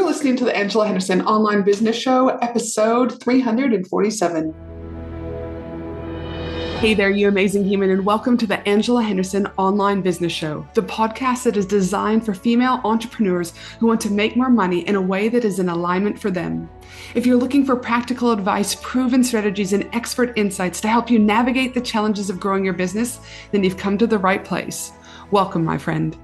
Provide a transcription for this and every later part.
listening to the Angela Henderson Online Business Show, episode 347. Hey there, you amazing human, and welcome to the Angela Henderson Online Business Show, the podcast that is designed for female entrepreneurs who want to make more money in a way that is in alignment for them. If you're looking for practical advice, proven strategies, and expert insights to help you navigate the challenges of growing your business, then you've come to the right place. Welcome, my friend.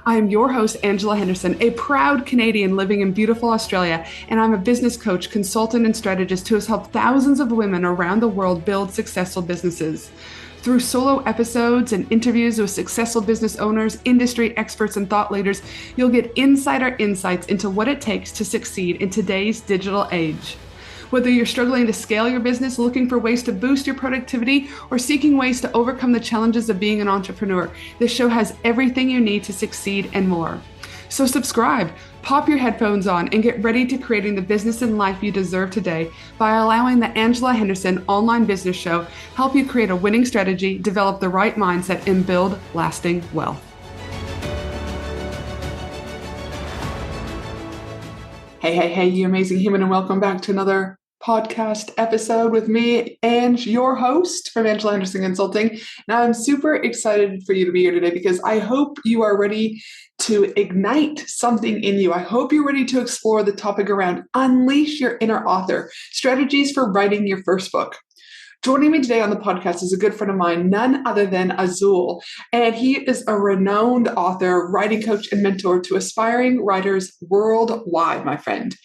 I am your host, Angela Henderson, a proud Canadian living in beautiful Australia, and I'm a business coach, consultant, and strategist who has helped thousands of women around the world build successful businesses. Through solo episodes and interviews with successful business owners, industry experts, and thought leaders, you'll get insider insights into what it takes to succeed in today's digital age. Whether you're struggling to scale your business, looking for ways to boost your productivity, or seeking ways to overcome the challenges of being an entrepreneur, this show has everything you need to succeed and more. So subscribe, pop your headphones on, and get ready to creating the business and life you deserve today by allowing the Angela Henderson Online Business Show help you create a winning strategy, develop the right mindset, and build lasting wealth. Hey, you amazing human, and welcome back to another podcast episode with me and your host from Angela Henderson Consulting. Now, I'm super excited for you to be here today because I hope you are ready to ignite something in you. I hope you're ready to explore the topic around unleash your inner author, strategies for writing your first book. Joining me today on the podcast is a good friend of mine, none other than Azul, and he is a renowned author, writing coach, and mentor to aspiring writers worldwide, my friend.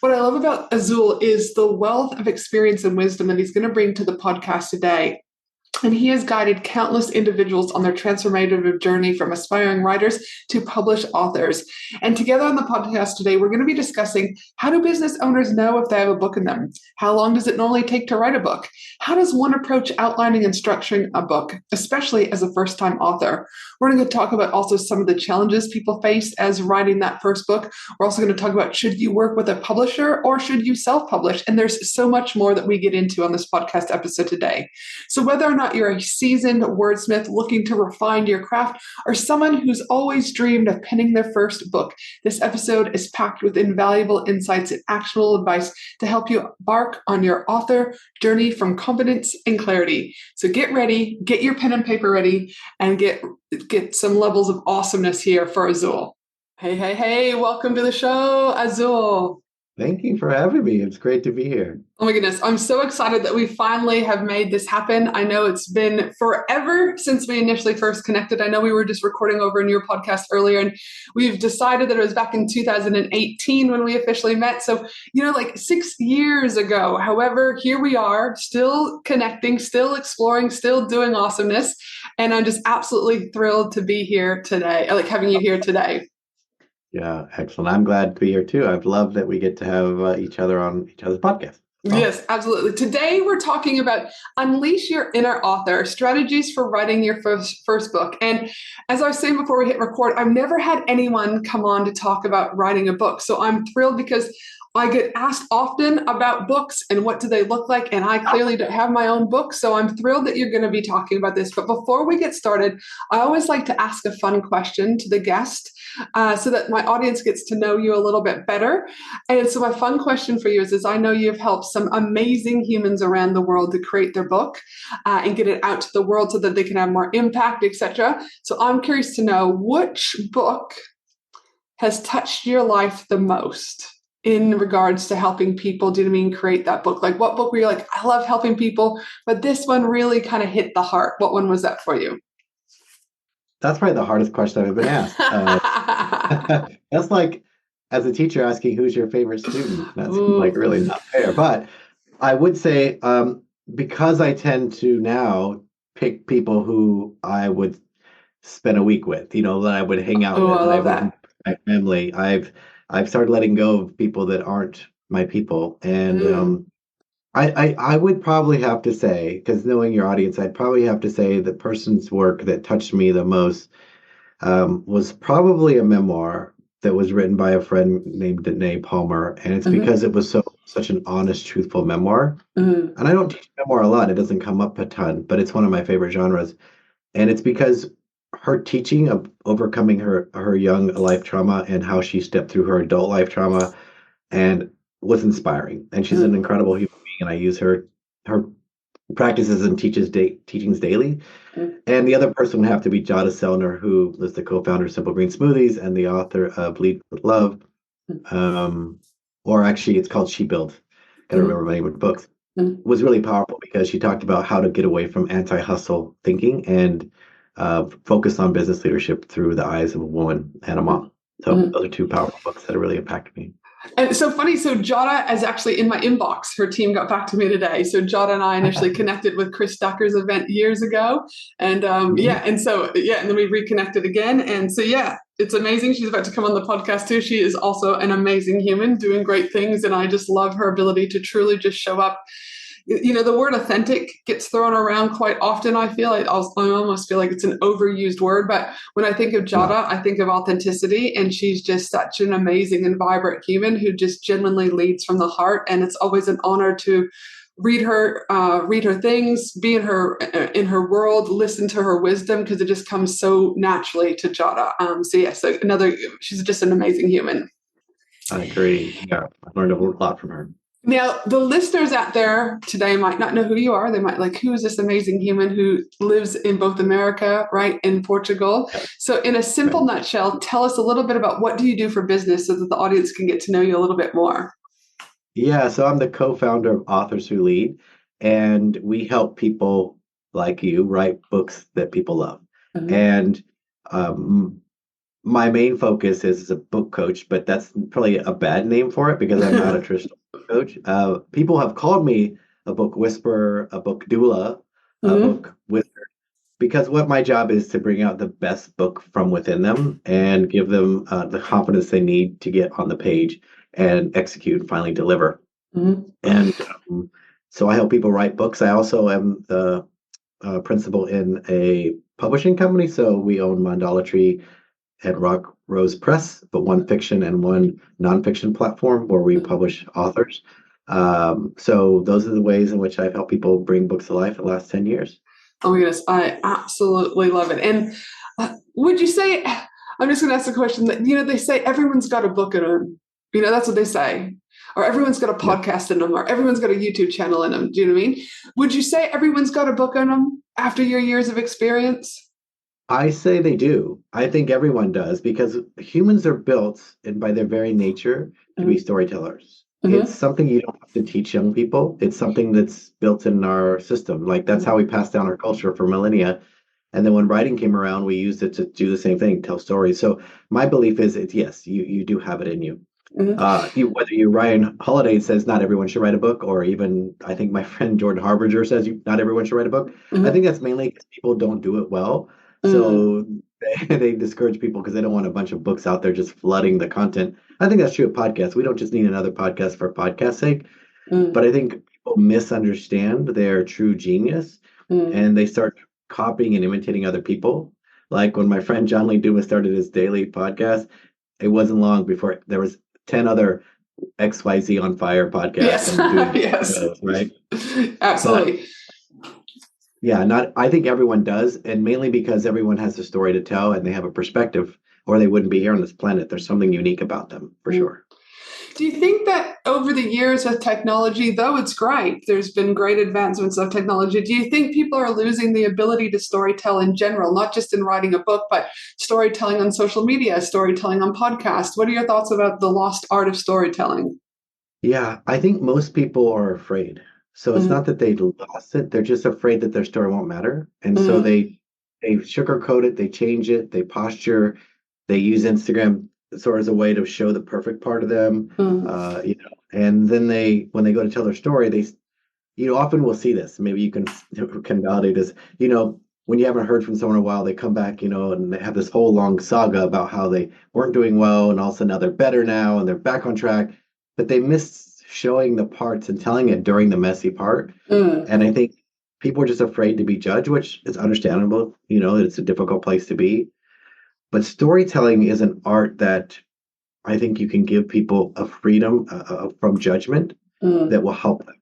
What I love about Azul is the wealth of experience and wisdom that he's going to bring to the podcast today. And he has guided countless individuals on their transformative journey from aspiring writers to published authors. And together on the podcast today, we're going to be discussing, how do business owners know if they have a book in them? How long does it normally take to write a book? How does one approach outlining and structuring a book, especially as a first-time author? We're going to talk about also some of the challenges people face as writing that first book. We're also going to talk about, should you work with a publisher or should you self-publish? And there's so much more that we get into on this podcast episode today. So whether or not you're a seasoned wordsmith looking to refine your craft, or someone who's always dreamed of penning their first book, this episode is packed with invaluable insights and actionable advice to help you embark on your author journey from confidence and clarity. So get ready, get your pen and paper ready, and get some levels of awesomeness here for Azul. Hey, welcome to the show, Azul. Thank you for having me. It's great to be here. Oh my goodness. I'm so excited that we finally have made this happen. I know it's been forever since we initially first connected. I know we were just recording over in your podcast earlier, and we've decided that it was back in 2018 when we officially met. So, like 6 years ago. However, here we are, still connecting, still exploring, still doing awesomeness. And I'm just absolutely thrilled to be here today, like having you here today. Yeah, excellent. I'm glad to be here too. I've loved that we get to have each other on each other's podcast. Oh. Yes, absolutely. Today we're talking about unleash your inner author, strategies for writing your first book. And as I was saying before we hit record, I've never had anyone come on to talk about writing a book. So I'm thrilled because I get asked often about books and what do they look like, and I clearly don't have my own book, so I'm thrilled that you're going to be talking about this. But before we get started, I always like to ask a fun question to the guest so that my audience gets to know you a little bit better. And so my fun question for you is I know you've helped some amazing humans around the world to create their book and get it out to the world so that they can have more impact, etc. So I'm curious to know, which book has touched your life the most in regards to helping people, create that book? Like, what book were you like, I love helping people, but this one really kind of hit the heart? What one was that for you? That's probably the hardest question I've ever been asked. That's like, as a teacher asking, who's your favorite student? That's like really not fair. But I would say, because I tend to now pick people who I would spend a week with, that I would hang out with. I love that. My family. I've started letting go of people that aren't my people. And I would probably have to say, because knowing your audience, I'd probably have to say the person's work that touched me the most was probably a memoir that was written by a friend named Danae Palmer. And it's because it was such an honest, truthful memoir. And I don't teach memoir a lot. It doesn't come up a ton, but it's one of my favorite genres. And it's because her teaching of overcoming her young life trauma and how she stepped through her adult life trauma and was inspiring. And she's an Mm, incredible human being, and I use her practices and teachings daily. mm, And the other person would have to be Jada Selner, who is the co-founder of Simple Green Smoothies and the author of Lead with Love. mm, Um, or actually, it's called She Built. Got to remember mm, my name of the books. mm, Was really powerful because she talked about how to get away from anti-hustle thinking and focus on business leadership through the eyes of a woman and a mm, mom. So mm. those are two powerful books that have really impacted me. And it's so funny. So Jada is actually in my inbox. Her team got back to me today. So Jada and I initially connected with Chris Ducker's event years ago, and Mhm. and then we reconnected again. And so yeah, it's amazing. She's about to come on the podcast too. She is also an amazing human, doing great things, and I just love her ability to truly just show up. The word authentic gets thrown around quite often. I almost feel like it's an overused word, but when I think of No, Jada, I think of authenticity, and she's just such an amazing and vibrant human who just genuinely leads from the heart. And it's always an honor to read her things, be in her world, listen to her wisdom, because it just comes so naturally to Jada. She's just an amazing human. I agree. Yeah, I learned a lot from her. Now, the listeners out there today might not know who you are. They might like, who is this amazing human who lives in both America, right, and Portugal? Yeah, So, in a right. simple nutshell, tell us a little bit about what do you do for business so that the audience can get to know you a little bit more. Yeah, so I'm the co-founder of Authors Who Lead, and we help people like you write books that people love. Mhm. And um, my main focus is as a book coach, but that's probably a bad name for it because I'm not a traditional book coach. People have called me a book whisperer, a book doula, a Mhm. book wizard, because what my job is to bring out the best book from within them and give them the confidence they need to get on the page and execute and finally deliver. Mhm. And so I help people write books. I also am the principal in a publishing company. So we own Mandala Tree and Rock Rose Press, but one fiction and one nonfiction platform where we publish authors. So those are the ways in which I've helped people bring books to life in the last 10 years. Oh my goodness, I absolutely love it. And would you say, I'm just going to ask the question that, they say everyone's got a book in them. That's what they say. Or everyone's got a Yeah, podcast in them, or everyone's got a YouTube channel in them. Do you know what I mean? Would you say everyone's got a book in them after your years of experience? I say they do. I think everyone does because humans are built, and by their very nature, to be Mm-hmm. storytellers. It's Mm-hmm. something you don't have to teach young people. It's something that's built in our system. Like that's how we passed down our culture for millennia. And then when writing came around, we used it to do the same thing, tell stories. So my belief is, it's yes, you do have it in you. Mm-hmm. Whether you Ryan Holiday says not everyone should write a book, or even I think my friend Jordan Harbinger says not everyone should write a book. I Mm-hmm. think that's mainly because people don't do it well. Mm-hmm. So they discourage people because they don't want a bunch of books out there just flooding the content. I think that's true of podcasts. We don't just need another podcast for podcast's sake, but I think people misunderstand their true genius Mm-hmm. and they start copying and imitating other people. Like when my friend John Lee Dumas started his daily podcast, it wasn't long before there was 10 other XYZ on fire podcasts Yes. and doing Yes. shows, right? But Absolutely. yeah, not I think everyone does, and mainly because everyone has a story to tell and they have a perspective, or they wouldn't be here on this planet. There's something unique about them, for Mm-hmm. sure. Do you think that over the years of technology, though it's great, there's been great advancements of technology, do you think people are losing the ability to storytell in general, not just in writing a book, but storytelling on social media, storytelling on podcasts? What are your thoughts about the lost art of storytelling? Yeah, I think most people are afraid. So it's Mm-hmm. not that they lost it, they're just afraid that their story won't matter. And so Mm-hmm. they sugarcoat it, they change it, they posture, they use Instagram sort of as a way to show the perfect part of them. And then when they go to tell their story, you often will see this. Maybe you can validate this. When you haven't heard from someone in a while, they come back, and they have this whole long saga about how they weren't doing well, and all of a sudden now they're better now and they're back on track. But they missed showing the parts and telling it during the messy part. Mm-hmm. And I think people are just afraid to be judged, which is understandable. It's a difficult place to be. But storytelling is an art that I think you can give people a freedom from judgment Mm-hmm. that will help them.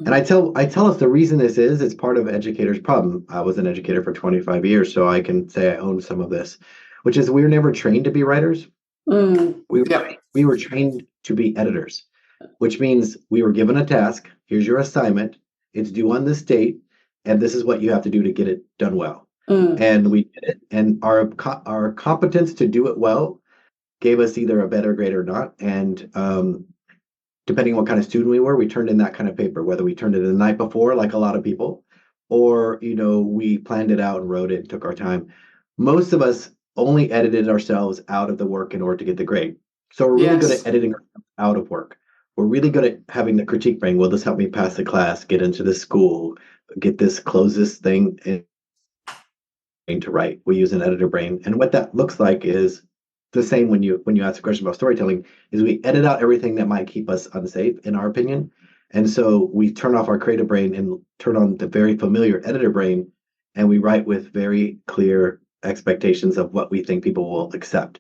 And I tell us the reason this is, it's part of educators' problem. I was an educator for 25 years, so I can say I own some of this, which is we were never trained to be writers. We were Yep. we were trained to be editors, which means we were given a task. Here's your assignment. It's due on this date, and this is what you have to do to get it done well. Mm. And we did it, and our competence to do it well gave us either a better grade or not. And depending on what kind of student we were, we turned in that kind of paper, whether we turned it the night before, like a lot of people, or we planned it out and wrote it and took our time. Most of us only edited ourselves out of the work in order to get the grade. So we're really good at Yes. editing ourselves out of work. We're really good at having the critique brain. Will this help me pass the class, get into the school, get this, close this thing to write? We use an editor brain. And what that looks like is the same when you ask a question about storytelling, is we edit out everything that might keep us unsafe, in our opinion. And so we turn off our creative brain and turn on the very familiar editor brain, and we write with very clear expectations of what we think people will accept.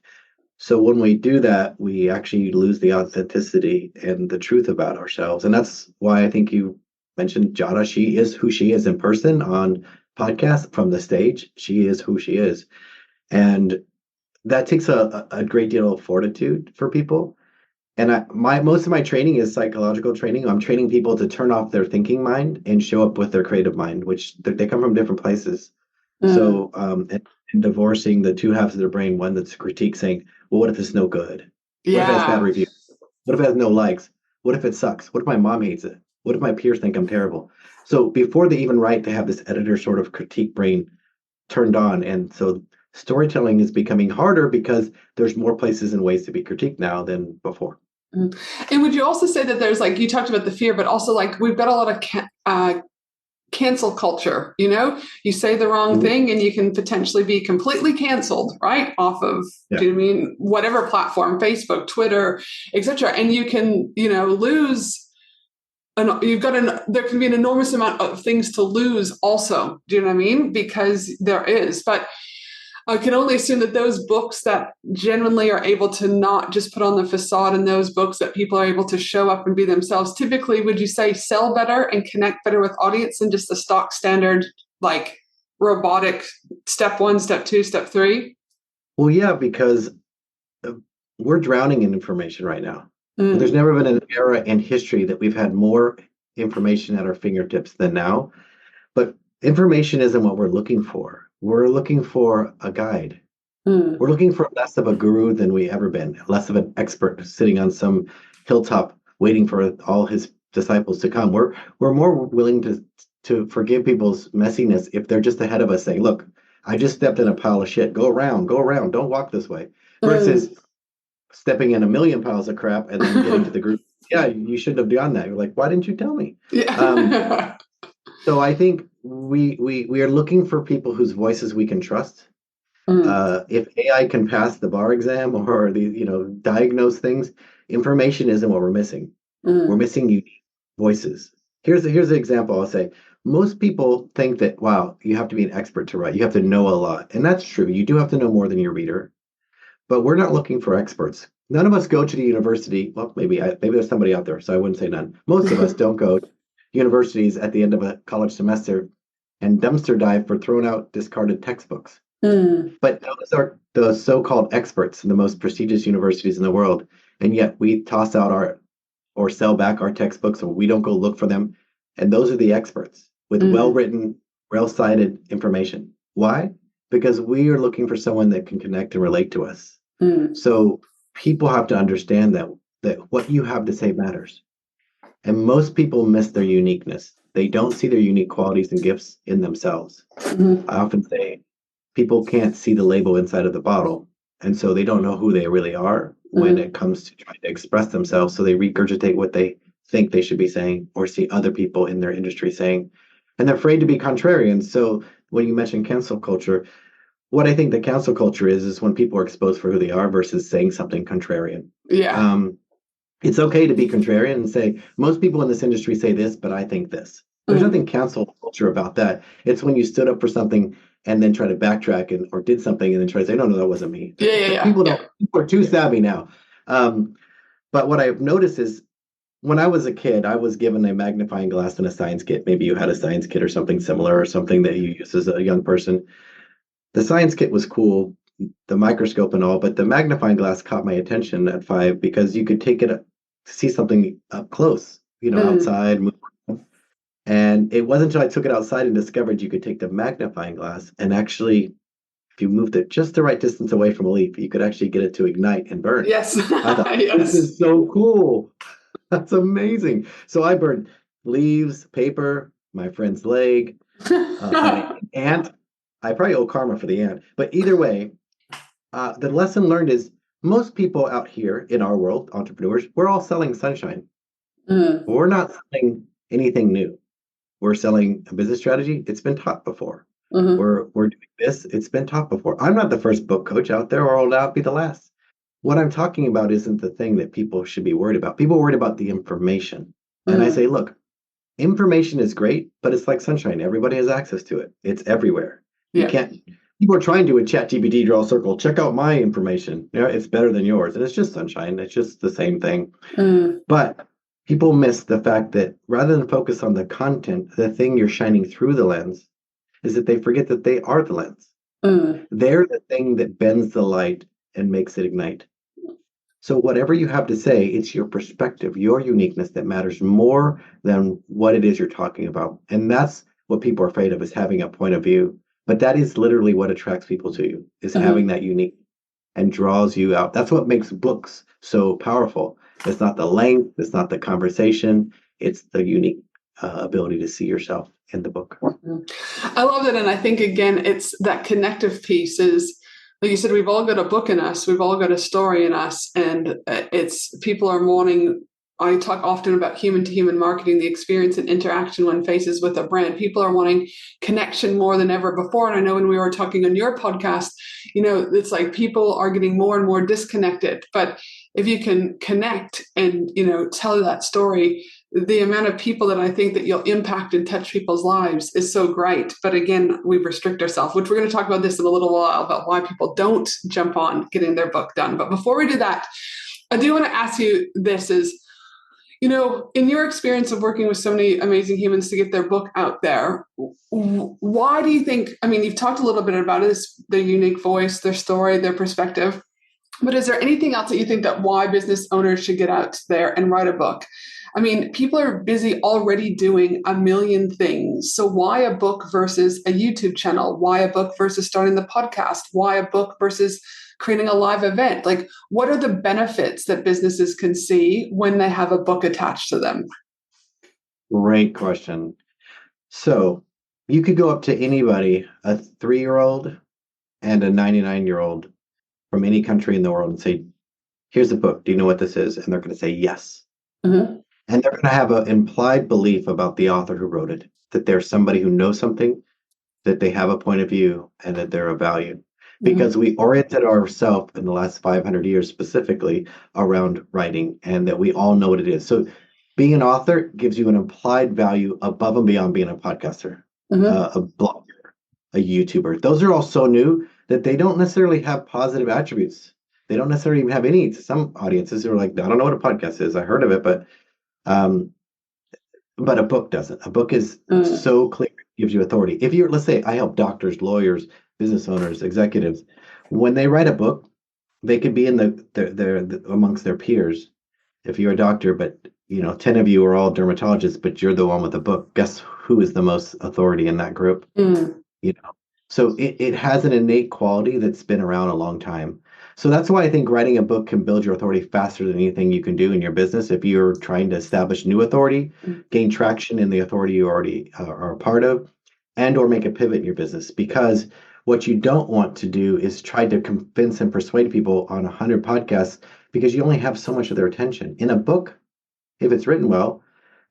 So when we do that, we actually lose the authenticity and the truth about ourselves. And that's why I think you mentioned Jada. She is who she is in person. On podcast, from the stage, she is who she is. And that takes a great deal of fortitude for people. And most of my training is psychological training. I'm training people to turn off their thinking mind and show up with their creative mind, which they come from different places. Mm. So, and divorcing the two halves of their brain, one that's critique saying, well, what if it's no good? What if it has bad Yeah. reviews? What if it has no likes? What if it sucks? What if my mom hates it? What if my peers think I'm terrible? So before they even write, they have this editor sort of critique brain turned on. And so storytelling is becoming harder because there's more places and ways to be critiqued now than before. Mm. And would you also say that there's like, you talked about the fear, but also like we've got a lot of cancel culture, you say the wrong Mhm. thing and you can potentially be completely canceled, right? Off of, Yeah. do you mean whatever platform, Facebook, Twitter, etc. And you can, lose there can be an enormous amount of things to lose also. Do you know what I mean? Because there is, but I can only assume that those books that genuinely are able to not just put on the facade, and those books that people are able to show up and be themselves, typically, would you say, sell better and connect better with audience than just the stock standard, like robotic step one, step two, step three? Well, yeah, because uh, we're drowning in information right now. There's Mm, never been an era in history that we've had more information at our fingertips than now. But information isn't what we're looking for. We're looking for a guide. mm, We're looking for less of a guru than we ever been, less of an expert sitting on some hilltop waiting for all his disciples to come. We're more willing to forgive people's messiness if they're just ahead of us saying, "Look, I just stepped in a pile of shit. Go around, don't walk this way." Versus mm. stepping in a million piles of crap and then getting to the group. Yeah, you shouldn't have done that. You're like, why didn't you tell me? Um, Yeah. so I think we are looking for people whose voices we can trust. Mm, If AI can pass the bar exam or diagnose things, information isn't what we're missing. We're mm, missing unique voices. Here's an example I'll say. Most people think that, wow, you have to be an expert to write. You have to know a lot. And that's true. You do have to know more than your reader, but we're not looking for experts. None of us go to the university. Well, maybe there's somebody out there, so I wouldn't say none. Most of us don't go to universities at the end of a college semester and dumpster dive for thrown out discarded textbooks. mm, But those are the so-called experts in the most prestigious universities in the world, and yet we toss out our or sell back our textbooks, or we don't go look for them. And those are the experts with mm, well-written, well-cited information. Why? Because we are looking for someone that can connect and relate to us. mm, So people have to understand that what you have to say matters. And most people miss their uniqueness. They don't see their unique qualities and gifts in themselves. mm, I often say people can't see the label inside of the bottle. And so they don't know who they really are when mm, it comes to trying to express themselves. So they regurgitate what they think they should be saying or see other people in their industry saying. And they're afraid to be contrarian. So when you mention cancel culture, what I think the cancel culture is when people are exposed for who they are versus saying something contrarian. yeah. Um, it's okay to be contrarian and say, most people in this industry say this, but I think this. There's Mm, nothing cancel culture about that. It's when you stood up for something and then try to backtrack or did something and then try to say, no, no, that wasn't me. yeah, yeah, But yeah, people yeah. don't, people are too savvy now. Um, but what I've noticed is when I was a kid, I was given a magnifying glass and a science kit. Maybe you had a science kit or something similar, or something that you used as a young person. The science kit was cool, the microscope and all, but the magnifying glass caught my attention at 5 because you could take it up, see something up close, Mm. outside. And it wasn't until I took it outside and discovered you could take the magnifying glass and actually, if you moved it just the right distance away from a leaf, you could actually get it to ignite and burn. Yes. I thought, this Yes. is so cool. That's amazing. So I burned leaves, paper, my friend's leg, my ant. I probably owe karma for the ant. But either way, the lesson learned is most people out here in our world, entrepreneurs, we're all selling sunshine. Mm. We're not selling anything new. We're selling a business strategy. It's been taught before. Mm-hmm. We're doing this. It's been taught before. I'm not the first book coach out there, or I'll not be the last. What I'm talking about isn't the thing that people should be worried about. People are worried about the information. And I Mm. say, look, information is great, but it's like sunshine. Everybody has access to it. It's everywhere. You Yeah. can't. People are trying to with ChatGPT draw a circle. Check out my information. It's better than yours, and it's just sunshine. It's just the same thing. Mm. But people miss the fact that rather than focus on the content, the thing you're shining through the lens is that they forget that they are the lens. Mm. They're the thing that bends the light and makes it ignite. So whatever you have to say, it's your perspective, your uniqueness that matters more than what it is you're talking about. And that's what people are afraid of, is having a point of view. But that is literally what attracts people to you, is having Mm-hmm. that unique and draws you out. That's what makes books so powerful. It's not the length, it's not the conversation, it's the unique ability to see yourself in the book. I love it. And I think, again, it's that connective piece is, like you said, we've all got a book in us, we've all got a story in us. And it's people are wanting, I talk often about human to human marketing, the experience and interaction one faces with a brand. People are wanting connection more than ever before. And I know when we were talking on your podcast, it's like people are getting more and more disconnected. But if you can connect and, tell that story, the amount of people that I think that you'll impact and touch people's lives is so great. But again, we restrict ourselves, which we're going to talk about this in a little while, about why people don't jump on getting their book done. But before we do that, I do want to ask you this is, in your experience of working with so many amazing humans to get their book out there, why do you think, you've talked a little bit about it, their unique voice, their story, their perspective, but is there anything else that you think that why business owners should get out there and write a book? People are busy already doing a million things. So why a book versus a YouTube channel? Why a book versus starting the podcast? Why a book versus creating a live event? Like, what are the benefits that businesses can see when they have a book attached to them? Great question. So you could go up to anybody, a 3-year-old and a 99-year-old from any country in the world, and say, here's a book. Do you know what this is? And they're going to say yes. Mm-hmm. And they're going to have an implied belief about the author who wrote it, that there's somebody who knows something, that they have a point of view, and that they're of value. Because we oriented ourselves in the last 500 years specifically around writing, and that we all know what it is. So being an author gives you an implied value above and beyond being a podcaster, Mm-hmm. a blogger, a YouTuber. Those are all so new that they don't necessarily have positive attributes. They don't necessarily even have any. Some audiences are like, I don't know what a podcast is. I heard of it, um, but a book doesn't. A book is Mm-hmm. so clear, it gives you authority. If you're, let's say, I help doctors, lawyers, business owners, executives, when they write a book, they could be in the amongst their peers. If you're a doctor, but 10 of you are all dermatologists, but you're the one with the book, guess who is the most authority in that group? Mm-hmm. You know, so it has an innate quality that's been around a long time. So that's why I think writing a book can build your authority faster than anything you can do in your business. If you're trying to establish new authority, gain traction in the authority you already are a part of, and or make a pivot in your business. Because what you don't want to do is try to convince and persuade people on 100 podcasts, because you only have so much of their attention. In a book, if it's written well,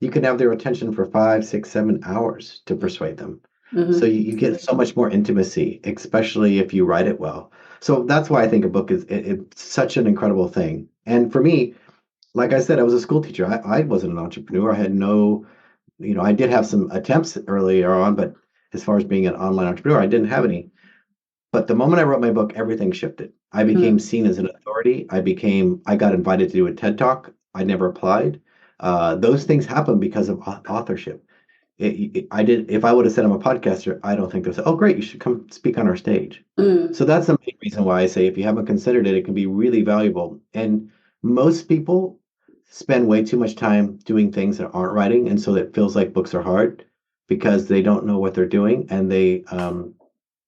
you can have their attention for 5, 6, 7 hours to persuade them. So Mm-hmm. you get so much more intimacy, especially if you write it well. So that's why I think a book is it's such an incredible thing. And for me, like I said, I was a school teacher. I wasn't an entrepreneur. I had no, I did have some attempts earlier on, but as far as being an online entrepreneur, I didn't have any. But the moment I wrote my book, everything shifted. I became seen as an authority. I got invited to do a TED Talk. I never applied. Those things happen because of authorship. If I would have said I'm a podcaster, I don't think they'll say, "Oh, great, you should come speak on our stage." Mm. So that's the main reason why I say if you haven't considered it, it can be really valuable. And most people spend way too much time doing things that aren't writing, and so it feels like books are hard because they don't know what they're doing, and they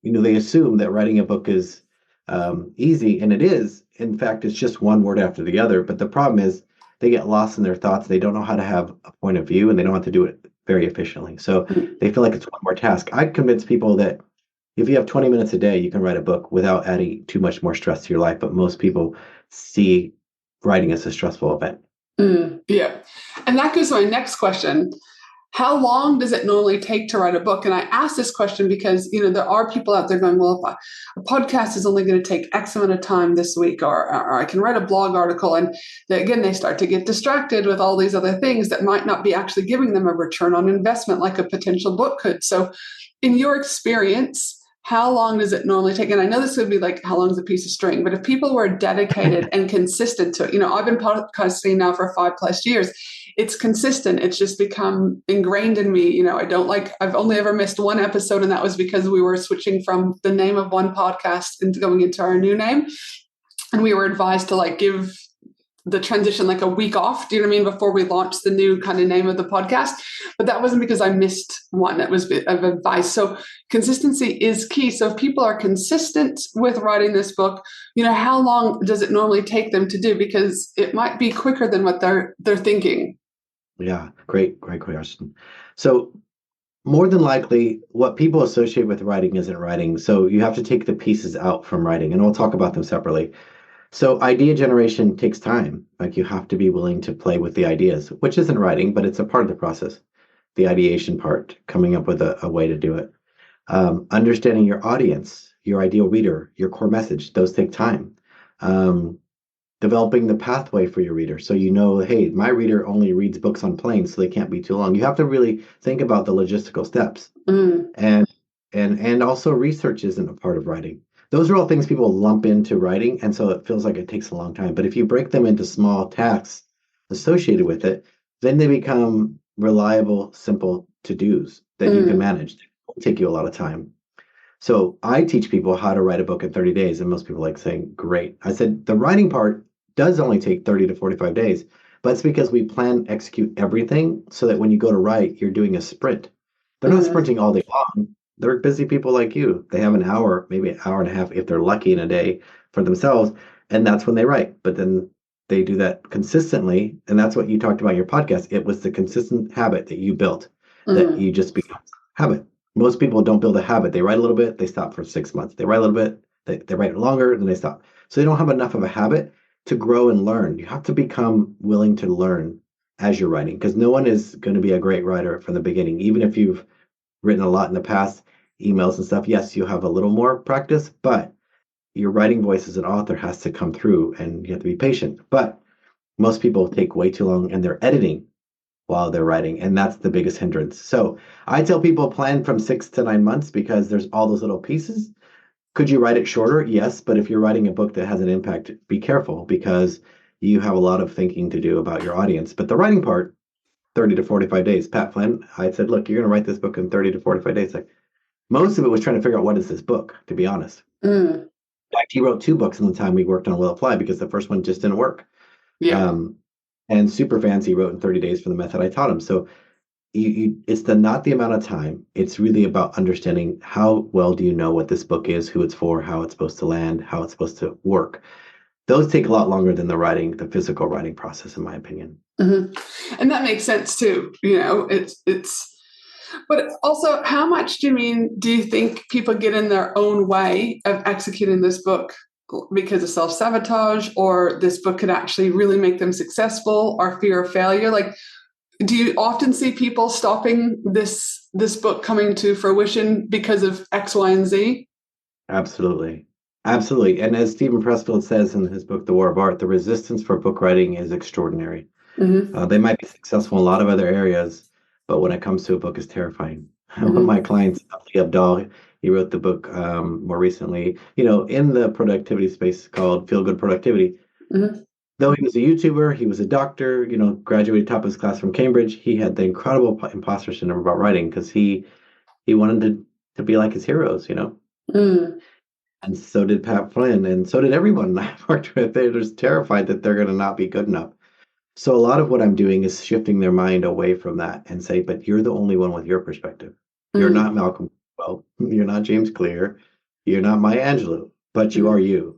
assume that writing a book is easy, and it is. In fact, it's just one word after the other. But the problem is they get lost in their thoughts. They don't know how to have a point of view, and they don't have to do it very efficiently. So they feel like it's one more task. I convince people that if you have 20 minutes a day, you can write a book without adding too much more stress to your life. But most people see writing as a stressful event. Yeah. And that goes to my next question. How long does it normally take to write a book? And I ask this question because, there are people out there going, well, if a podcast is only going to take X amount of time this week, or I can write a blog article. And they start to get distracted with all these other things that might not be actually giving them a return on investment like a potential book could. So in your experience, how long does it normally take? And I know this would be like, how long is a piece of string? But if people were dedicated and consistent to it, I've been podcasting now for 5+ years. It's consistent. It's just become ingrained in me. I've only ever missed one episode, and that was because we were switching from the name of one podcast and going into our new name. And we were advised to give the transition like a week off, do you know what I mean, before we launched the new kind of name of the podcast. But that wasn't because I missed one. That was of advice. So consistency is key. So if people are consistent with writing this book, how long does it normally take them to do? Because it might be quicker than what they're thinking. Yeah, great question. So more than likely, what people associate with writing isn't writing. So you have to take the pieces out from writing, and we'll talk about them separately. So idea generation takes time. Like you have to be willing to play with the ideas, which isn't writing, but it's a part of the process. The ideation part, coming up with a way to do it. Understanding your audience, your ideal reader, your core message, those take time. Um, Developing the pathway for your reader. So hey, my reader only reads books on planes, so they can't be too long. You have to really think about the logistical steps. And also research isn't a part of writing. Those are all things people lump into writing, and so it feels like it takes a long time. But if you break them into small tasks associated with it, then they become reliable, simple to-dos that you can manage. It won't take you a lot of time. So I teach people how to write a book in 30 days, and most people like saying, great. I said, the writing part does only take 30 to 45 days, but it's because we plan, execute everything so that when you go to write, you're doing a sprint. They're not sprinting all day long. They're busy people like you. They have an hour, maybe an hour and a half, if they're lucky in a day for themselves, and that's when they write. But then they do that consistently, and that's what you talked about in your podcast. It was the consistent habit that you built, that you just become habit. Most people don't build a habit. They write a little bit, they stop for 6 months. They write a little bit, they write longer, then they stop. So they don't have enough of a habit to grow and learn. You have to become willing to learn as you're writing, because no one is going to be a great writer from the beginning. Even if you've written a lot in the past, emails and stuff, yes, you have a little more practice, but your writing voice as an author has to come through, and you have to be patient. But most people take way too long, and they're editing while they're writing, and that's the biggest hindrance. So I tell people plan from 6 to 9 months because there's all those little pieces. Could you write it shorter? Yes, but if you're writing a book that has an impact, be careful because you have a lot of thinking to do about your audience. But the writing part, 30 to 45 days. Pat Flynn, I said, look, you're going to write this book in 30 to 45 days. Like, most of it was trying to figure out what is this book, to be honest. In fact, he wrote 2 books in the time we worked on Will Apply because the first one just didn't work. Yeah. And Superfans he wrote in 30 days for the method I taught him. So it's not the amount of time. It's really about understanding how well do you know what this book is, who it's for, how it's supposed to land, how it's supposed to work. Those take a lot longer than the physical writing process, in my opinion. And that makes sense too. But also, how much do you think people get in their own way of executing this book because of self-sabotage, or this book could actually really make them successful, or fear of failure? Like, do you often see people stopping this book coming to fruition because of X, Y, and Z? Absolutely. Absolutely. And as Stephen Pressfield says in his book, The War of Art, the resistance for book writing is extraordinary. They might be successful in a lot of other areas, but when it comes to a book, it's terrifying. One of my clients, Ali Abdal, he wrote the book more recently, in the productivity space called Feel Good Productivity. Though he was a YouTuber, he was a doctor, graduated top of his class from Cambridge. He had the incredible imposter syndrome about writing because he wanted to be like his heroes. Mm. And so did Pat Flynn, and so did everyone I've worked with. They're just terrified that they're going to not be good enough. So a lot of what I'm doing is shifting their mind away from that and say, but you're the only one with your perspective. You're Mm. not Malcolm. Well, you're not James Clear. You're not Maya Angelou, but you are Mm. you.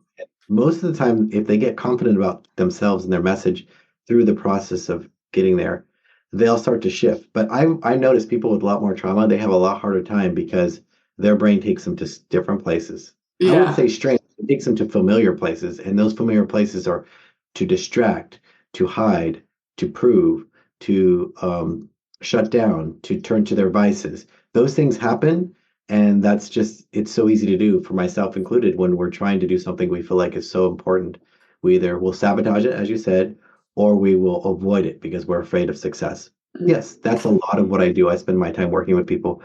Most of the time, if they get confident about themselves and their message through the process of getting there, they'll start to shift. But I notice people with a lot more trauma, they have a lot harder time because their brain takes them to different places. I wouldn't Yeah. say strange, it takes them to familiar places, and those familiar places are to distract, to hide, to prove, to shut down, to turn to their vices. Those things happen. And that's just, it's so easy to do for myself included when we're trying to do something we feel like is so important. We either will sabotage it, as you said, or we will avoid it because we're afraid of success. Mm. Yes, that's a lot of what I do. I spend my time working with people,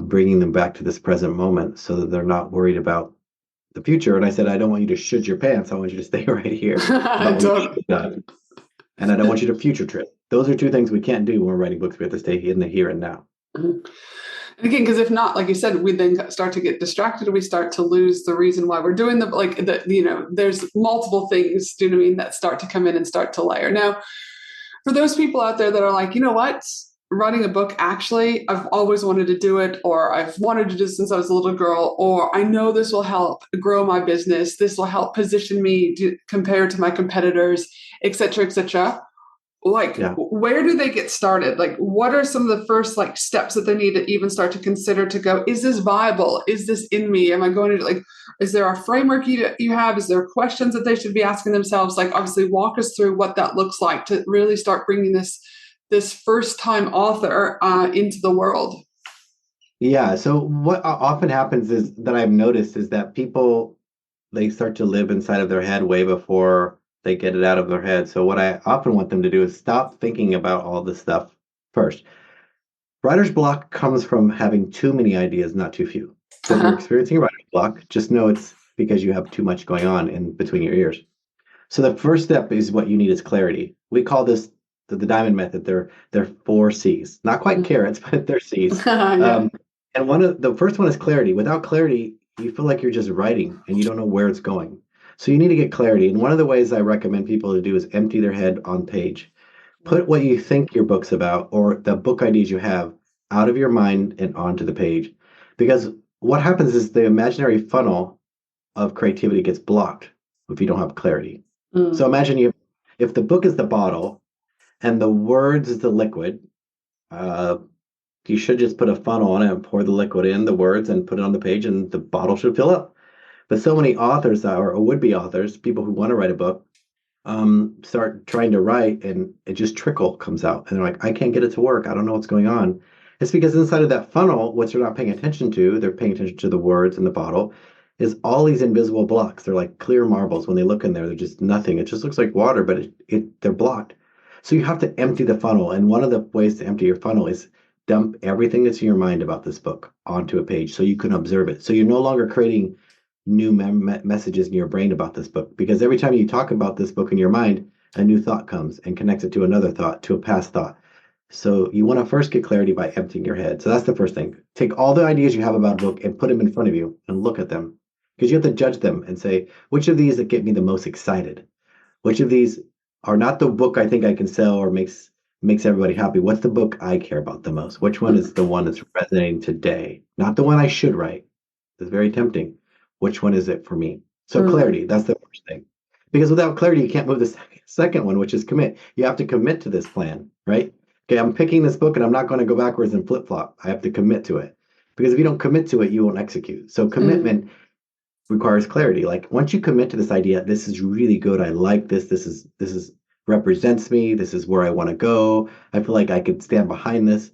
bringing them back to this present moment so that they're not worried about the future. And I said, I don't want you to shit your pants. I want you to stay right here I about what you don't. should have done. And I don't want you to future trip. Those are two things we can't do when we're writing books. We have to stay in the here and now. Mhm. And again, because if not, like you said, we then start to get distracted. We start to lose the reason why we're doing there's multiple things, do you know what I mean, that start to come in and start to layer. Now, for those people out there that are like, you know what, writing a book, actually, I've always wanted to do it, or I've wanted to do it since I was a little girl, or I know this will help grow my business. This will help position me compared to my competitors, et cetera, et cetera. Like, Yeah. where do they get started? Like, what are some of the first like steps that they need to even start to consider to go, is this viable? Is this in me? Am I going to like, is there a framework you have? Is there questions that they should be asking themselves? Like, obviously walk us through what that looks like to really start bringing this first time author into the world. Yeah. So what often happens is that I've noticed is that people, they start to live inside of their head way before they get it out of their head. So what I often want them to do is stop thinking about all this stuff first. Writer's block comes from having too many ideas, not too few. So if you're Uh-huh. experiencing writer's block, just know it's because you have too much going on in between your ears. So the first step is what you need is clarity. We call this the diamond method. They're four C's, not quite carrots, but they're C's. Yeah. Um, and one of the first one is clarity. Without clarity, you feel like you're just writing and you don't know where it's going. So you need to get clarity. And one of the ways I recommend people to do is empty their head on page. Put what you think your book's about or the book ideas you have out of your mind and onto the page. Because what happens is the imaginary funnel of creativity gets blocked if you don't have clarity. So Mm. imagine if the book is the bottle and the words is the liquid, uh, you should just put a funnel on it and pour the liquid in, the words, and put it on the page, and the bottle should fill up. But so many authors or would-be authors, people who want to write a book, start trying to write and it just trickle comes out. And they're like, I can't get it to work. I don't know what's going on. It's because inside of that funnel, what they're not paying attention to, they're paying attention to the words in the bottle, is all these invisible blocks. They're like clear marbles. When they look in there, they're just nothing. It just looks like water, but they're blocked. So you have to empty the funnel. And one of the ways to empty your funnel is dump everything that's in your mind about this book onto a page so you can observe it. So you're no longer creating new messages in your brain about this book because every time you talk about this book in your mind, a new thought comes and connects it to another thought, to a past thought. So you want to first get clarity by emptying your head. So that's the first thing. Take all the ideas you have about a book and put them in front of you and look at them because you have to judge them and say, which of these that get me the most excited? Which of these are not the book I think I can sell or makes everybody happy? What's the book I care about the most? Which one is the one that's resonating today? Not the one I should write. It's very tempting. Which one is it for me? So Mm. clarity, that's the first thing. Because without clarity, you can't move the second one, which is commit. You have to commit to this plan, right? Okay, I'm picking this book and I'm not going to go backwards and flip flop. I have to commit to it. Because if you don't commit to it, you won't execute. So Mm. commitment requires clarity. Like once you commit to this idea, this is really good. I like this. This is represents me. This is where I want to go. I feel like I could stand behind this.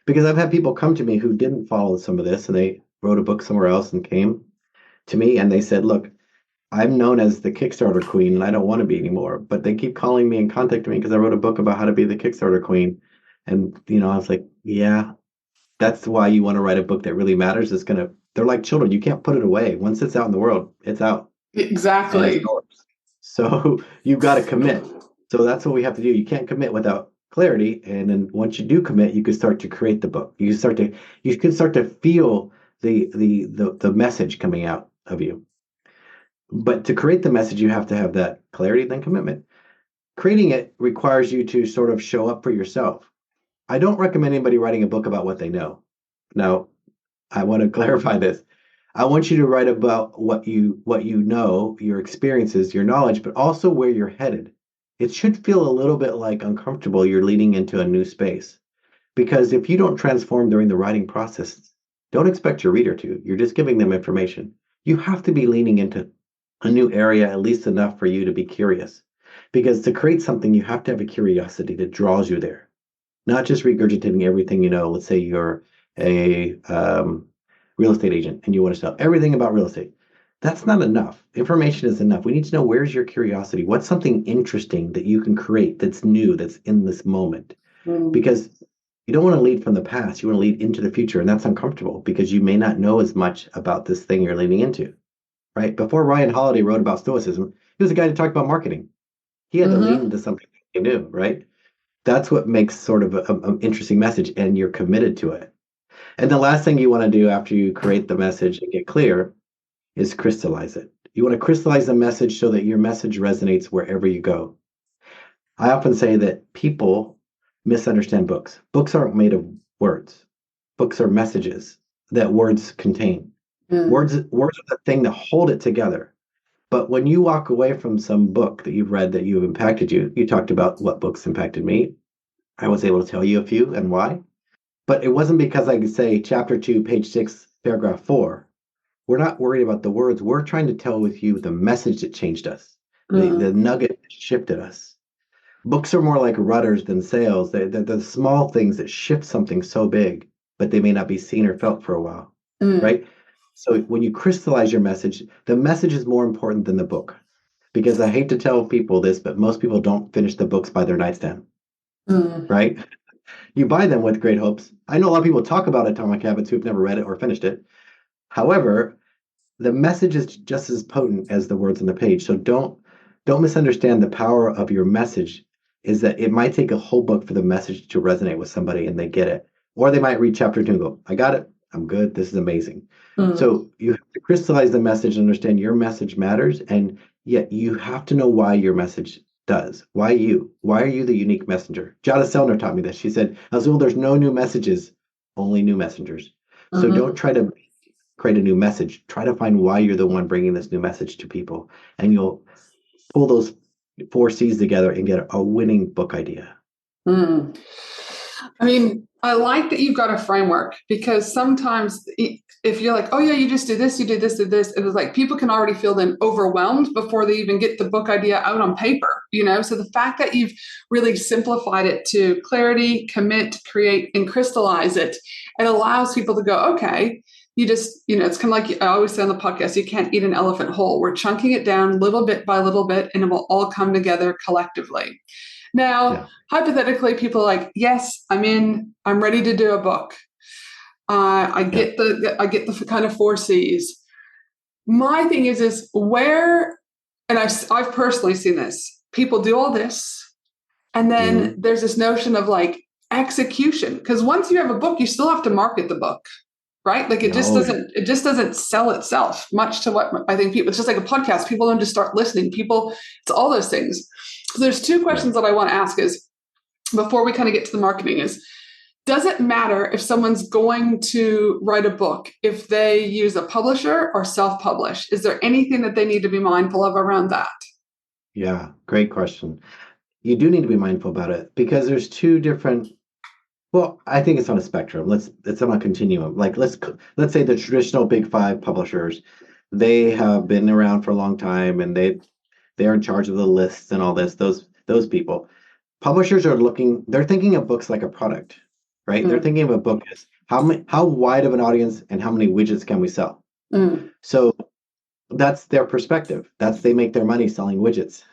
Because I've had people come to me who didn't follow some of this and they wrote a book somewhere else and came to me and they said, look, I'm known as the Kickstarter queen and I don't want to be anymore. But they keep calling me and contacting me because I wrote a book about how to be the Kickstarter queen. And, I was like, yeah, that's why you want to write a book that really matters. They're like children. You can't put it away. Once it's out in the world, it's out and it's Exactly. yours. So you've got to commit. So that's what we have to do. You can't commit without clarity. And then once you do commit, you can start to create the book. You can start to feel the message coming out of you. But to create the message, you have to have that clarity, then commitment. Creating it requires you to sort of show up for yourself. I don't recommend anybody writing a book about what they know. Now, I want to clarify this. I want you to write about what you know, your experiences, your knowledge, but also where you're headed. It should feel a little bit like uncomfortable. You're leading into a new space. Because if you don't transform during the writing process, don't expect your reader to. You're just giving them information. You have to be leaning into a new area, at least enough for you to be curious. Because to create something, you have to have a curiosity that draws you there, not just regurgitating everything you know. Let's say you're a real estate agent and you want to sell everything about real estate. That's not enough. Information is enough. We need to know, where's your curiosity? What's something interesting that you can create that's new, that's in this moment? Because you don't want to lead from the past. You want to lead into the future. And that's uncomfortable because you may not know as much about this thing you're leading into, right? Before Ryan Holiday wrote about Stoicism, he was a guy that talked about marketing. He had to lean into something he knew, right? That's what makes sort of an interesting message, and you're committed to it. And the last thing you want to do after you create the message and get clear is crystallize it. You want to crystallize the message so that your message resonates wherever you go. I often say that people misunderstand books. Books aren't made of words. Books are messages that words contain. Words are the thing that hold it together. But when you walk away from some book that you've read that you've impacted you, you talked about what books impacted me. I was able to tell you a few and why. But it wasn't because I could say chapter 2, page 6, paragraph 4. We're not worried about the words. We're trying to tell with you the message that changed us, the nugget that shifted us. Books are more like rudders than sails. They're the small things that shift something so big, but they may not be seen or felt for a while, right? So when you crystallize your message, the message is more important than the book. Because I hate to tell people this, but most people don't finish the books by their nightstand, right? You buy them with great hopes. I know a lot of people talk about Atomic Habits who've never read it or finished it. However, the message is just as potent as the words on the page. So don't misunderstand the power of your message is that it might take a whole book for the message to resonate with somebody and they get it. Or they might read chapter 2 and go, I got it. I'm good. This is amazing. So you have to crystallize the message and understand your message matters. And yet you have to know why your message does. Why you? Why are you the unique messenger? Jada Selner taught me this. She said, Azul, there's no new messages, only new messengers. So don't try to create a new message. Try to find why you're the one bringing this new message to people. And you'll pull those 4 C's together and get a winning book idea. I mean, I like that you've got a framework because sometimes if you're like, oh yeah, you just do this, you do this, it was like people can already feel then overwhelmed before they even get the book idea out on paper, So the fact that you've really simplified it to clarity, commit, create, and crystallize it, it allows people to go, okay, you just, it's kind of like I always say on the podcast, you can't eat an elephant whole. We're chunking it down little bit by little bit, and it will all come together collectively. Now, hypothetically, people are like, yes, I'm ready to do a book. I get the kind of 4 C's. My thing is where, and I've personally seen this, people do all this, and then there's this notion of like execution. Because once you have a book, you still have to market the book, right? Like it just doesn't sell itself much to what I think people, it's just like a podcast. People don't just start listening. It's all those things. So there's 2 questions that I want to ask is, before we kind of get to the marketing is, does it matter if someone's going to write a book, if they use a publisher or self-publish? Is there anything that they need to be mindful of around that? Yeah, great question. You do need to be mindful about it because there's 2 different, well, I think it's on a spectrum. It's on a continuum. Like let's say the traditional big 5 publishers, they have been around for a long time and they're in charge of the lists and all this, those people. Publishers they're thinking of books like a product, right? They're thinking of a book as how wide of an audience and how many widgets can we sell? So that's their perspective. They make their money selling widgets.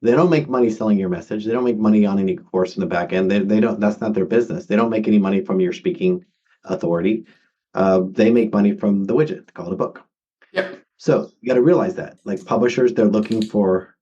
They don't make money selling your message. They don't make money on any course in the back end. They don't, that's not their business. They don't make any money from your speaking authority. They make money from the widget called a book. Yep. So you got to realize that like publishers, they're looking for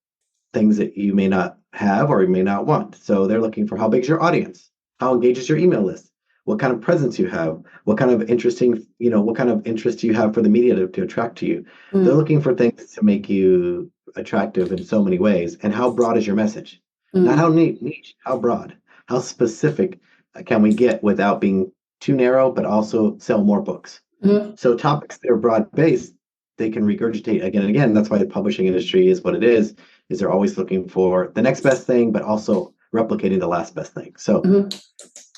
things that you may not have or you may not want. So they're looking for how big is your audience? How engaged is your email list? What kind of presence you have? What kind of what kind of interest do you have for the media to attract to you? They're Mm, looking for things to make you attractive in so many ways. And how broad is your message? Not mm, how niche, how broad, how specific can we get without being too narrow, but also sell more books. mm, So topics that are broad based, they can regurgitate again and again. That's why the publishing industry is what it is they're always looking for the next best thing, but also replicating the last best thing. So, mm,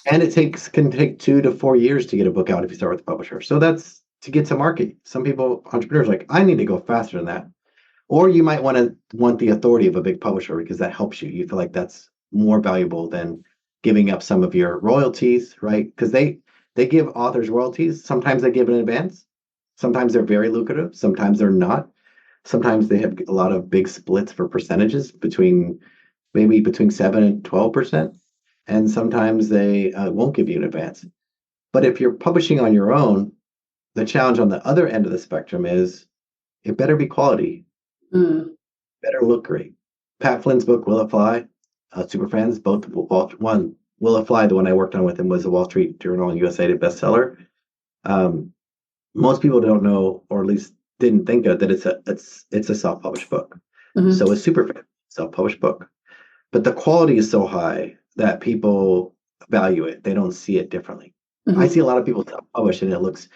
and can take 2 to 4 years to get a book out if you start with a publisher. So that's to get to market. Some people, entrepreneurs, like I need to go faster than that. Or you might want the authority of a big publisher because that helps you. You feel like that's more valuable than giving up some of your royalties, right? Because they give authors royalties. Sometimes they give in advance. Sometimes they're very lucrative. Sometimes they're not. Sometimes they have a lot of big splits for percentages maybe between 7 and 12%, and sometimes they won't give you in advance. But if you're publishing on your own, the challenge on the other end of the spectrum is it better be quality, mm. better look great. Pat Flynn's book Will It Fly, Superfans, one Will It Fly, the one I worked on with him was a Wall Street Journal and USA bestseller. Um, Most people don't know, or at least didn't think of that it's a self-published book. Mhm, So it's Superfans, self-published book. But the quality is so high that people value it. They don't see it differently. I mhm, see a lot of people self-publish and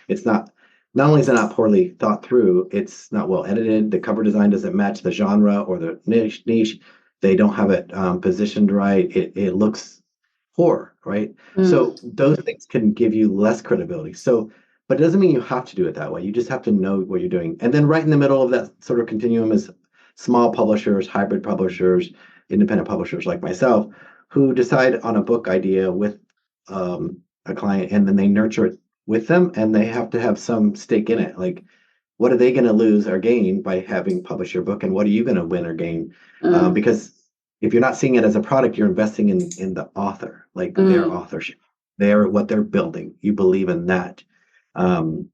it's not only is it not poorly thought through, it's not well edited. The cover design doesn't match the genre or the niche. They don't have it positioned right. It looks poor, right? mm, So those things can give you less credibility. So, but it doesn't mean you have to do it that way. You just have to know what you're doing. And then right in the middle of that sort of continuum is small publishers, hybrid publishers, independent publishers like myself, who decide on a book idea with a client and then they nurture it with them and they have to have some stake in it. Like, what are they going to lose or gain by having published your book, and what are you going to win or gain? mm, Because if you're not seeing it as a product, you're investing in the author, like their mm. authorship, what they're building. You believe in that. Um,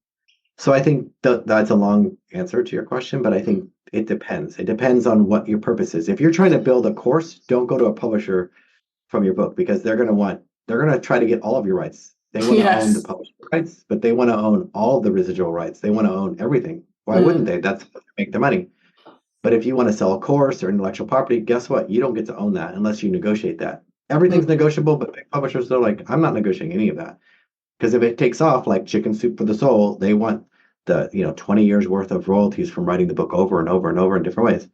so I think that's a long answer to your question, but I think it depends. It depends on what your purpose is. If you're trying to build a course, don't go to a publisher from your book because they're going to try to get all of your rights. They want to own the Yes. publishing rights, but they want to own all the residual rights. They want to own everything. Why wouldn't Mm, they? That's how they make the money. But if you want to sell a course or intellectual property, guess what? You don't get to own that unless you negotiate that. Everything's mm, negotiable, but big publishers are like, I'm not negotiating any of that. Because if it takes off like chicken soup for the soul, they want the 20 years worth of royalties from writing the book over and over and over in different ways.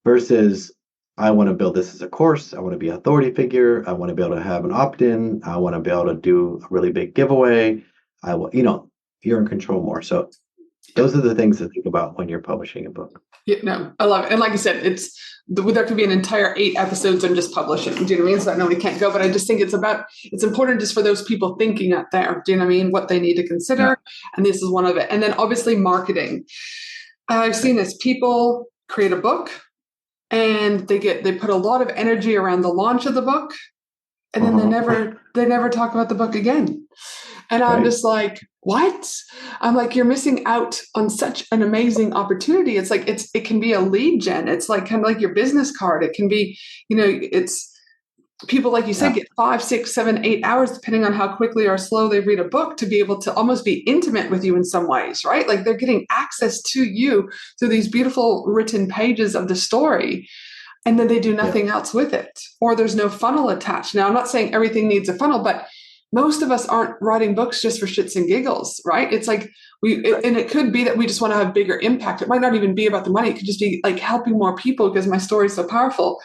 Versus I want to build this as a course. I want to be an authority figure. I want to be able to have an opt-in. I want to be able to do a really big giveaway. I will, you're in control more. So yeah. those are the things to think about when you're publishing a book. Yeah, no, I love it. And like I said, there could be an entire 8 episodes on just publishing. Do you know what I mean? So I know we can't go, but I just think it's important just for those people thinking out there. Do you know what I mean? What they need to Yeah. consider. And this is one of it. And then obviously marketing. I've Right. seen this people create a book and they put a lot of energy around the launch of the book and then Uh-huh. they never talk about the book again. And I'm Right. just like, what? I'm like, you're missing out on such an amazing opportunity. It's like it can be a lead gen. It's like kind of like your business card. It can be, it's people, like you said, Yeah. get 5, 6, 7, 8 hours, depending on how quickly or slow they read a book, to be able to almost be intimate with you in some ways, right? Like they're getting access to you through these beautiful written pages of the story. And then they do Yeah. nothing else with it, or there's no funnel attached. Now, I'm not saying everything needs a funnel, but most of us aren't writing books just for shits and giggles, right? It's like and it could be that we just want to have bigger impact. It might not even be about the money. It could just be like helping more people because my story is so powerful.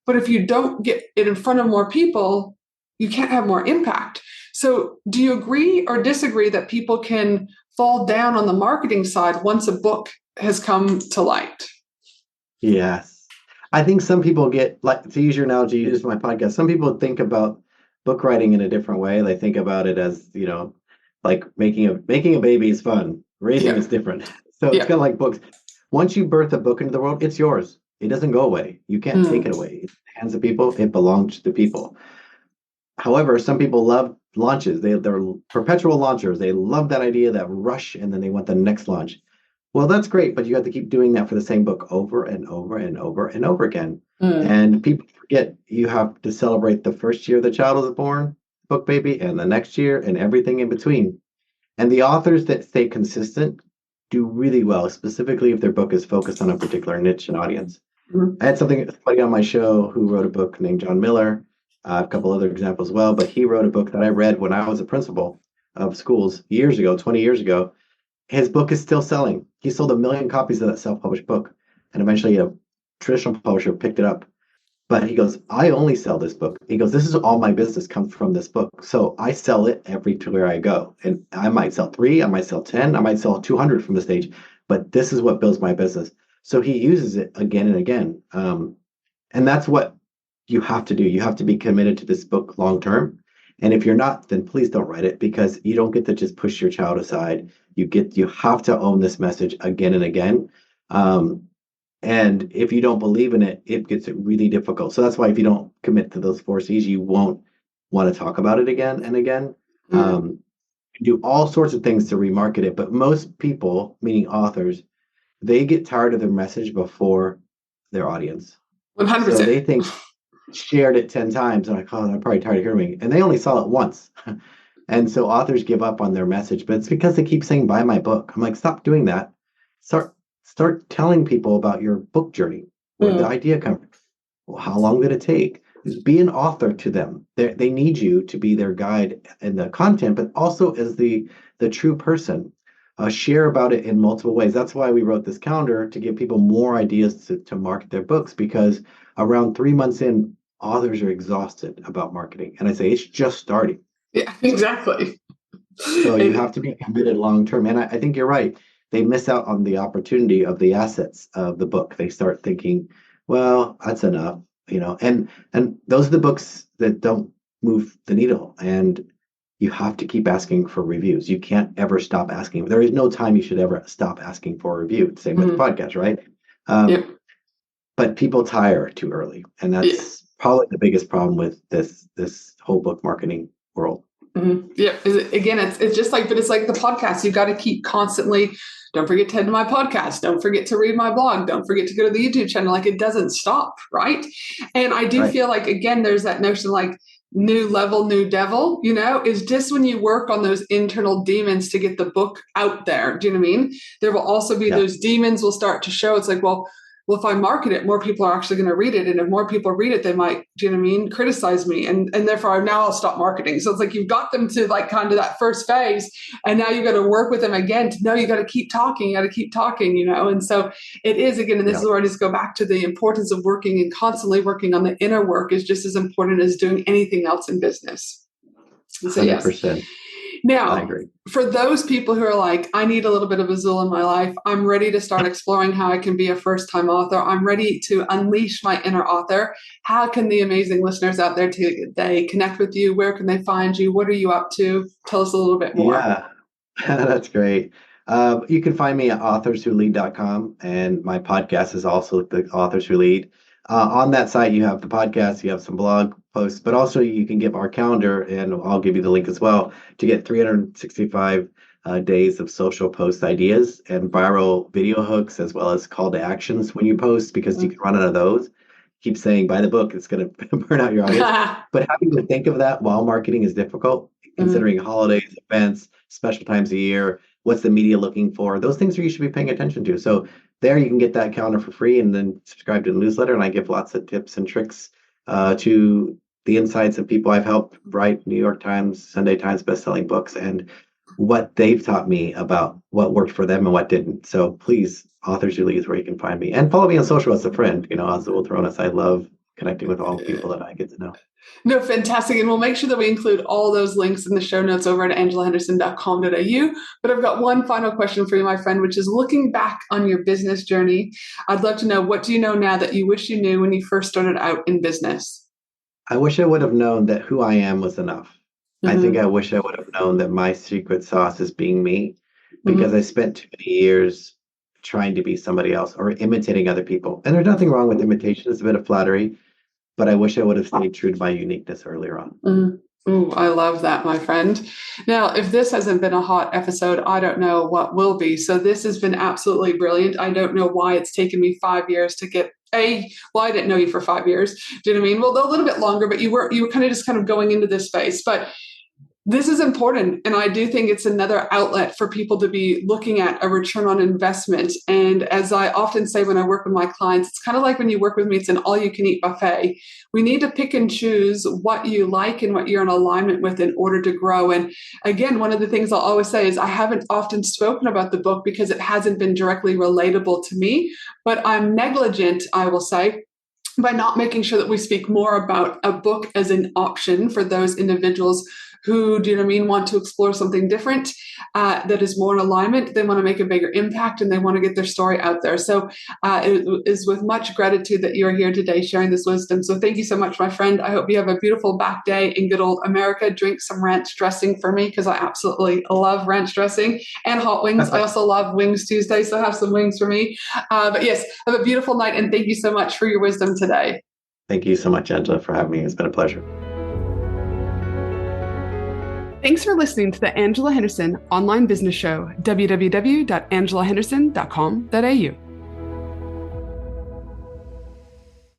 But if you don't get it in front of more people, you can't have more impact. So do you agree or disagree that people can fall down on the marketing side once a book has come to light? Yes. I think some people get, like, to use your analogy, use my podcast, some people think about book writing in a different way. They think about it as, like making a baby is fun. Raising Yeah. is different. So it's Yeah. kind of like books. Once you birth a book into the world, it's yours. It doesn't go away. You can't take Mm, it away. It's in the hands of people. It belongs to the people. However, some people love launches. They're perpetual launchers. They love that idea, that rush, and then they want the next launch. Well, that's great, but you have to keep doing that for the same book over and over and over and over again. Mm, And people forget you have to celebrate the first year the child is born, book baby, and the next year and everything in between. And the authors that stay consistent do really well, specifically if their book is focused on a particular niche and audience. mm, I had somebody on my show who wrote a book named John Miller, a couple other examples as well, but he wrote a book that I read when I was a principal of schools years ago, 20 years ago. His book is still selling. He sold 1 million copies of that self-published book, and eventually a traditional publisher picked it up. But he goes, I only sell this book. He goes, this is all my business comes from this book. So I sell it everywhere I go. And I might sell three, I might sell 10, I might sell 200 from the stage, but this is what builds my business. So he uses it again and again. And that's what you have to do. You have to be committed to this book long term. And if you're not, then please don't write it because you don't get to just push your child aside. You have to own this message again and again. Um, and if you don't believe in it, it gets really difficult. So that's why if you don't commit to those 4 C's, you won't want to talk about it again and again. mm. Um, do all sorts of things to remarket it, but most people, meaning authors, they get tired of their message before their audience. So 100%. they think shared it 10 times and like, oh, they're probably tired of hearing me. And they only saw it once. And so authors give up on their message, but it's because they keep saying, buy my book. I'm like, stop doing that. Start telling people about your book journey, where the Mm, idea comes. Well, how long did it take? Just be an author to them. They need you to be their guide in the content, but also as the true person. Share about it in multiple ways. That's why we wrote this calendar to give people more ideas to market their books because around 3 months in, authors are exhausted about marketing. And I say it's just starting. yeah, exactly. So you It, have to be committed long term. And I think you're right. They miss out on the opportunity of the assets of the book. They start thinking, well, that's enough, and those are the books that don't move the needle. And you have to keep asking for reviews. You can't ever stop asking. There is no time you should ever stop asking for a review. Same with the mm, podcast, right? Um, yep. but people tire too early. And Yeah. that's probably the biggest problem with this whole book marketing world. Yeah. Again, it's just like, but it's like the podcast. You got to keep constantly. Don't forget to head to my podcast. Don't forget to read my blog. Don't forget to go to the YouTube channel. Like it doesn't stop, right? And I do Right. feel like again, there's that notion like new level, new devil. Is just when you work on those internal demons to get the book out there. Do you know what I mean? There will also be Yeah. those demons will start to show. It's like, well, if I market it, more people are actually going to read it. And if more people read it, they might, do you know what I mean, criticize me. And therefore now I'll stop marketing. So it's like you've got them to like kind of that first phase. And now you've got to work with them again to know you got to keep talking, And so it is again, and this Yeah. is where I just go back to the importance of working and constantly working on the inner work is just as important as doing anything else in business. And so yes. 100%. I Now, agree. for those people who are like, I need a little bit of Azul in my life, I'm ready to start exploring how I can be a first time author. I'm ready to unleash my inner author. How can the amazing listeners out there today connect with you? Where can they find you? What are you up to? Tell us a little bit more. Yeah, that's great. You can find me at authorswholead.com, and my podcast is also the Authors Who Lead. On that site, you have the podcast, you have some blog posts, but also you can get our calendar, and I'll give you the link as well to get 365 days of social post ideas and viral video hooks, as well as call to actions when you post, because you can run out of those. Keep saying, buy the book, it's going to burn out your audience. But having to think of that while marketing is difficult, Mhm. considering holidays, events, special times of year, what's the media looking for? Those things are you should be paying attention to. So there you can get that calendar for free and then subscribe to the newsletter. And I give lots of tips and tricks to the insights of people I've helped write New York Times, Sunday Times bestselling books and what they've taught me about what worked for them and what didn't. So please, Authors Who Lead is where you can find me. And follow me on social as a friend. Azul Terronez. I love connecting with all people that I get to know. No, fantastic. And we'll make sure that we include all those links in the show notes over at angelahenderson.com.au. But I've got one final question for you, my friend, which is looking back on your business journey, I'd love to know, what do you know now that you wish you knew when you first started out in business? I wish I would have known that who I am was enough. I think Mm-hmm. I wish I would have known that my secret sauce is being me because Mm-hmm. I spent too many years trying to be somebody else or imitating other people. And there's nothing wrong with imitation, it's a bit of flattery, but I wish I would have stayed true to my uniqueness earlier on. Mm-hmm. Ooh, I love that, my friend. Now, if this hasn't been a hot episode, I don't know what will be. So this has been absolutely brilliant. I don't know why it's taken me 5 years to get well, I didn't know you for 5 years. Do you know what I mean? Well, a little bit longer, but you were kind of going into this space. But this is important. And I do think it's another outlet for people to be looking at a return on investment. And as I often say when I work with my clients, it's kind of like when you work with me, it's an all you can eat buffet. We need to pick and choose what you like and what you're in alignment with in order to grow. And again, one of the things I'll always say is I haven't often spoken about the book because it hasn't been directly relatable to me, but I'm negligent, I will say, by not making sure that we speak more about a book as an option for those individuals who, do you know what I mean, want to explore something different that is more in alignment. They want to make a bigger impact and they want to get their story out there. So it is with much gratitude that you're here today sharing this wisdom. So thank you so much, my friend. I hope you have a beautiful back day in good old America. Drink some ranch dressing for me because I absolutely love ranch dressing and hot wings. I also love Wings Tuesday, so have some wings for me. But yes, have a beautiful night and thank you so much for your wisdom today. Thank you so much, Angela, for having me. It's been a pleasure. Thanks for listening to the Angela Henderson online business show, www.angelahenderson.com.au.